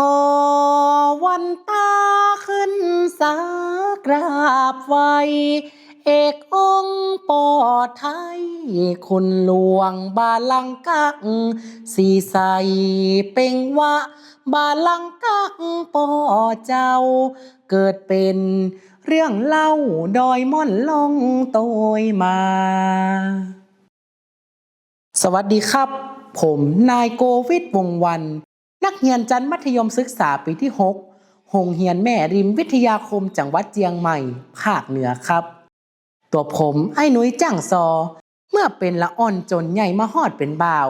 ขอวันตาขึ้นสักราบไหวเอกองค์ปอไทยคุณหลวงบาลังกักสีใสเป่งวะบาลังกักปอเจ้าเกิดเป็นเรื่องเล่าดอยม่อนลงโตยมาสวัสดีครับผมนายโกวิทวงศ์วันนักเรียนชั้นมัธยมศึกษาปีที่6โรงเรียนแม่ริมวิทยาคมจังหวัดเจียงใหม่ภาคเหนือครับตัวผมไอ้หนุ่ยจ้างซอเมื่อเป็นละอ่อนจนใหญ่มาฮอดเป็นบ่าว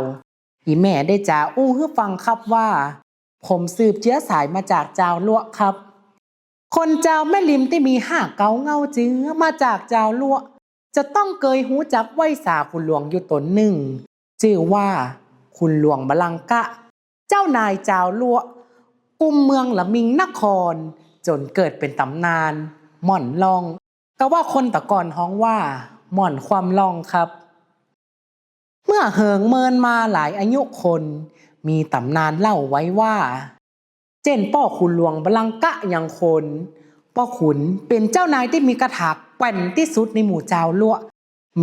อีแม่ได้จ่าอู้ให้ฟังครับว่าผมสืบเชื้อสายมาจากเจ้าลวกครับคนเจ้าแม่ริมที่มีห้าเกาเงาจื้อมาจากเจ้าลวกจะต้องเคยหูจักไว้สาคุณหลวงอยู่ตนหนึ่งชื่อว่าคุณหลวงบลังกะเจ้านายเจ้าลวกกุมเมืองละมิงนครจนเกิดเป็นตำนานหม่อนลองก็ว่าคนตะก่อนฮ้องว่าหม่อนความลองครับเมื่อเหิงเมินมาหลายอายุคนมีตำนานเล่าไว้ว่าเจนป้อขุนหลวงบลังกะยังคนป้อขุนเป็นเจ้านายที่มีกระถากแป่นที่สุดในหมู่เจ้าลวก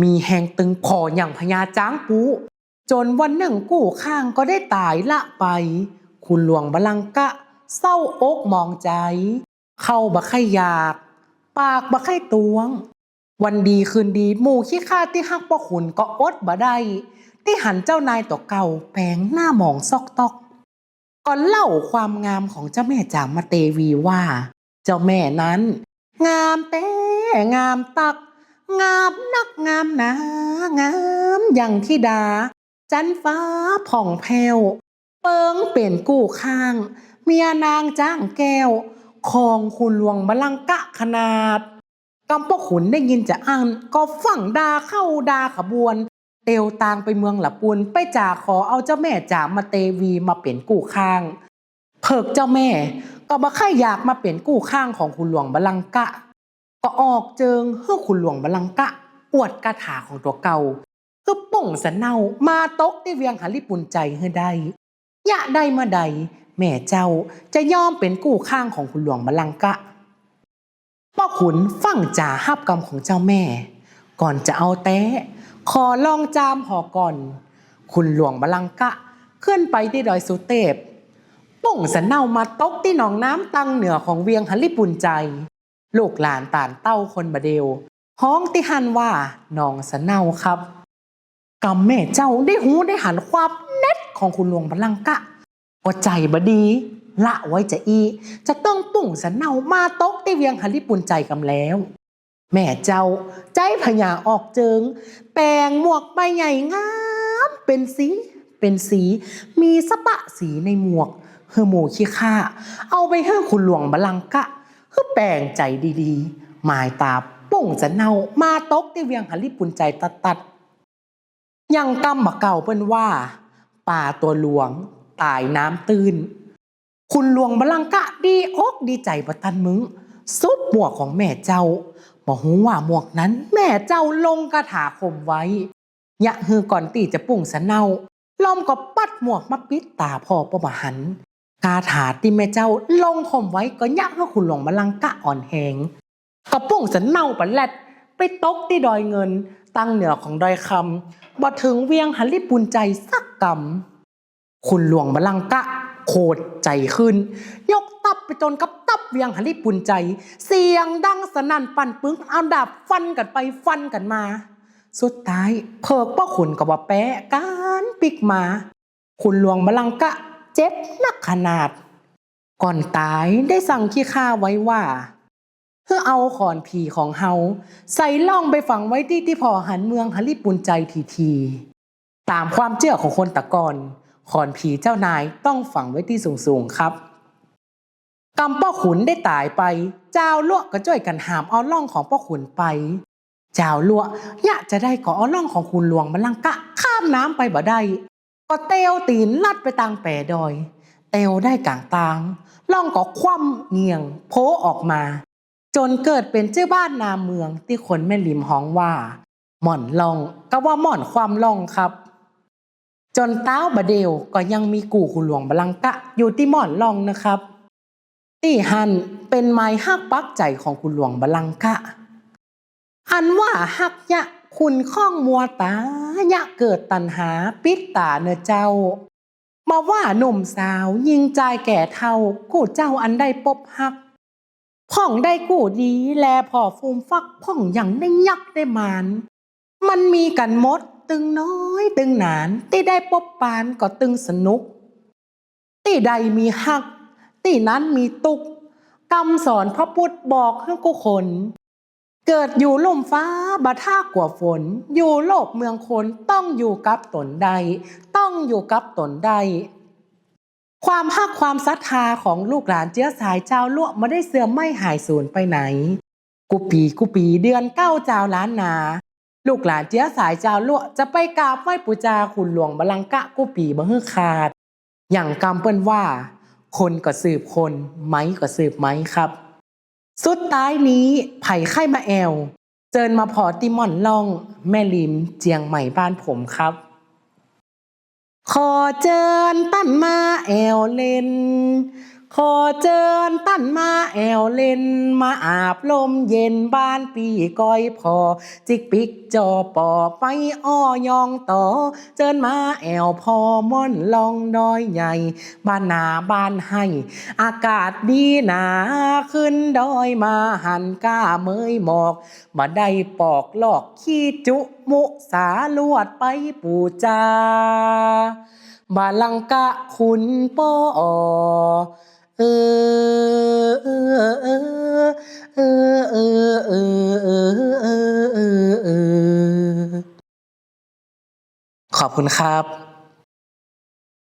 มีแหงตึงคออย่างพญาจ้างปูจนวันหนึ่งกู้ข้างก็ได้ตายละไปคุณหลวงบลังกะเศร้าอกมองใจเข้าบะไข่อยากปากบะไข่ตวงวันดีคืนดีหมู่ขี้ข้าที่ฮักป้อขุนก็อดบ่ได้ที่หันเจ้านายต่อเก่าแปลงหน้าหมองซอกตอกก่อนเล่าความงามของเจ้าแม่จามเตวีว่าเจ้าแม่นั้นงามแต่งามตักงามนักงามหนางามอย่างธิดาจันฟ้าผ่องแผ้วเปิงเป็นกู้ข้างเมียนางจ้างแก้วของคุณหลวงบลังกะขนาดกำปะขุนได้ยินจะอ่านก็ฝั่งดาเข้าดาขบวนเตวตางไปเมืองละปุนไปจ่าขอเอาเจ้าแม่จ่ามาเตวีมาเป็นกู้ข้างเพิกเจ้าแม่ก็มาค่ายอยากมาเป็นกู้ข้างของคุณหลวงบลังกะก็ออกเจิงให้คุณหลวงบลังกะอวดกาถาของตัวเก่าคือป่งสะเนามาตกที่เวียงหาลิปุ่นใจให้ได้ยะได้มาใดแม่เจ้าจะยอมเป็นกู้ข้างของคุณหลวงบลังกะป้าขุนฟังจ่าฮับกรรมของเจ้าแม่ก่อนจะเอาแต้ขอลองจามหอก่อนคุณหลวงบลังกะขึ้นไปที่ดอยสุเทพป่งสะเนามาตกที่หนองน้ำตังเหนือของเวียงหาลิปุ่นใจลูกหลานต่านเต้าคนบะเดวฮ้องติหันว่าน้องสะเนาครับกำแม่เจ้าได้หูได้หันความเน็ตของคุณหลวงบลังกะก็ใจบดีละไว้จะต้องปุ่งสะเนามาตกที่เวียงหาลิปุ่นใจกำแล้วแม่เจ้าใจพญาออกเจิงแปลงหมวกใบใหญ่งามเป็นสีมีสะปะสีในหมวกเฮอหมูขี้ข้าเอาไปให้คุณหลวงบลังกะคือแปลงใจดีๆหมายตาป่งจะเนามาตกที่เวียงหาลิปุ่นใจตัดยังกำมาเก่าเปิ้นว่าป่าตัวหลวงตายน้ำตื้นคุณหลวงบลังกะดีอกดีใจบ่ทันมึงซุบหมวกของแม่เจ้าบ่ฮู้ว่าหมวกนั้นแม่เจ้าลงกระถาคมไว้ยะฮือก่อนตีจะปุ่งสะเนาลอมก็ปัดหมวกมาปิดตาพ่อประมาหันกาถาที่แม่เจ้าลงคมไว้ก็ยะให้คุณหลวงบลังกะอ่อนแหงก็ปุ่งสะเนาปะแลดไปตกที่ดอยเงินตั้งเหนือของดอยคำบ่ถึงเวียงหาลิปุ่นใจสักกำคุณหลวงบลังกะโคตรใจขึ้นยกตับไปจนกับตับเวียงหาลิปุ่นใจเสียงดังสนั่นปั่นปึ้งเอาดาบฟันกันไปฟันกันมาสุดท้ายเพิกป้าขุนกับว่าแปะการปิกมาคุณหลวงบลังกะเจ็บนักขนาดก่อนตายได้สั่งขี้ข้าไว้ว่าเพื่อเอาขอนผีของเฮาใส่ล่องไปฝังไว้ที่พอหันเมืองหาลิปุ่นใจทีตามความเชื่อของคนตะกอนขอนผีเจ้านายต้องฝังไว้ที่สูงครับกำป้อขุนได้ตายไปเจ้าลวกก็ช่วยกันหามเอาล่องของป้อขุนไปเจ้าลวกยะจะได้ก่อเอาล่องของคุณหลวงบลังกะข้ามน้ำไปบ่ได้ก็เตวตีนลัดไปตางแปรดอยเตวได้กลางตางล่องก็คว่ำเงียงโผออกมาจนเกิดเป็นชื่อบ้านนาเมืองที่คนแม่ริมฮ้องว่าหม่อนล่องก็ว่าหม่อนความล่องครับ จนเต้าบะเดวก็ยังมีกู่ขุนหลวงบลังกะอยู่ที่หม่อนลองนะครับที่หันเป็นไม้ฮักปักใจของขุนหลวงบลังกะอันว่าฮักยะคุณข้องมัวตายะเกิดตัณหาปิดตาเนอเจ้ามาว่าหนุ่มสาวยิงใจแก่เท่ากูเจ้าอันได้ปบฮักพ่องได้กูดีแลพอฟูมฟักพ่องอย่างได้ยักได้มานมันมีกันมดตึงน้อยตึงหนานที่ได้ปบปานก็ตึงสนุกที่ใดมีฮักที่นั้นมีตุกคำสอนพระพุทธบอกให้กูคนเกิดอยู่ล่มฟ้าบะท่ากว่าฝนอยู่โลกเมืองคนต้องอยู่กับตนใดต้องอยู่กับตนใดความฮักความศรัทธาของลูกหลานเชื้อสายเจ้าลวไม่ได้เสื่อมไม่หายสูญไปไหนกูปีเดือนเก้าเจ้าล้านนาลูกหลานเชื้อสายเจ้าลวจะไปกราบไหว้ปูจาขุนหลวงบลังกะกูปีบ่ฮื้อขาดอย่างกำเปิ้นว่าคนก็สืบคนไม้ก็สืบไม้ครับสุดท้ายนี้ไผ่ไข่มาแอวเจิญมาพอติม่อนล่องแม่ลิมเจียงใหม่บ้านผมครับขอเจิญตั้นมาแอวเล่นขอเจิญตั้นมาแอวเล่นมาอาบลมเย็นบ้านปีก้อยพอจิกปิกจอปอไปอ้อยองต่อเจิญมาแอวพอม่อนลองดอยใหญ่บ้านนาบ้านให้อากาศดีหนาขึ้นดอยมาหันก้าเมยหมอกมาได้ปอกลอกขี้จุมุสาลวดไปปูจาบาลังกะคุณปอเออเออเออเออเออเออเออเออเออขอบคุณครับ